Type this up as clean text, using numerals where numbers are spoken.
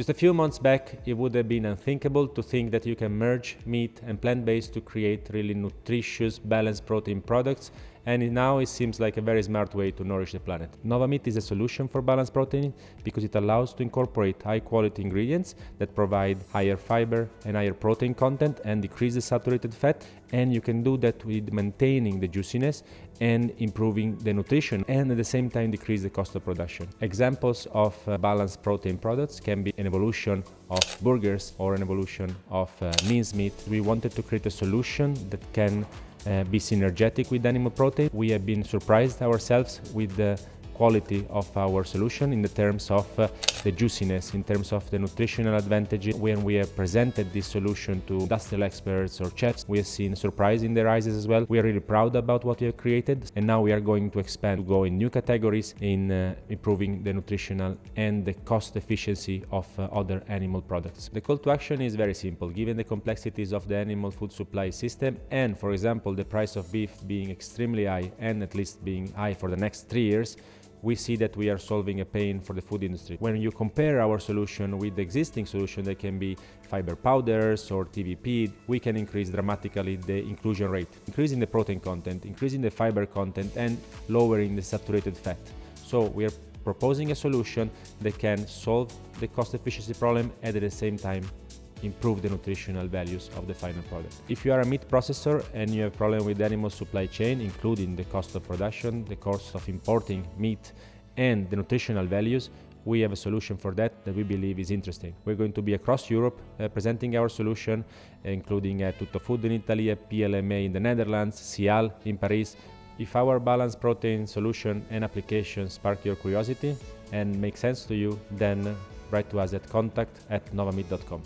Just a few months back, it would have been unthinkable to think that you can merge meat and plant-based to create really nutritious, balanced protein products, and now it seems like a very smart way to nourish the planet. Novameat is a solution for balanced protein because it allows to incorporate high-quality ingredients that provide higher fiber and higher protein content and decrease the saturated fat, and you can do that with maintaining the juiciness and improving the nutrition, and at the same time decrease the cost of production. Examples of balanced protein products can be an evolution of burgers or an evolution of mincemeat. We wanted to create a solution that can be synergetic with animal protein. We have been surprised ourselves with the quality of our solution in the terms of the juiciness, in terms of the nutritional advantages. When we have presented this solution to industrial experts or chefs, we have seen surprise in their eyes as well. We are really proud about what we have created, and now we are going to expand, to go in new categories in improving the nutritional and the cost efficiency of other animal products. The call to action is very simple. Given the complexities of the animal food supply system and, for example, the price of beef being extremely high and at least being high for the next 3 years, we see that we are solving a pain for the food industry. When you compare our solution with the existing solution that can be fiber powders or TVP, we can increase dramatically the inclusion rate, increasing the protein content, increasing the fiber content, and lowering the saturated fat. So we are proposing a solution that can solve the cost efficiency problem and at the same time improve the nutritional values of the final product. If you are a meat processor and you have a problem with the animal supply chain, including the cost of production, the cost of importing meat, and the nutritional values, we have a solution for that we believe is interesting. We're going to be across Europe presenting our solution, including at Tutto Food in Italy, PLMA in the Netherlands, Cial in Paris. If our balanced protein solution and application spark your curiosity and make sense to you, then write to us at contact@novameat.com.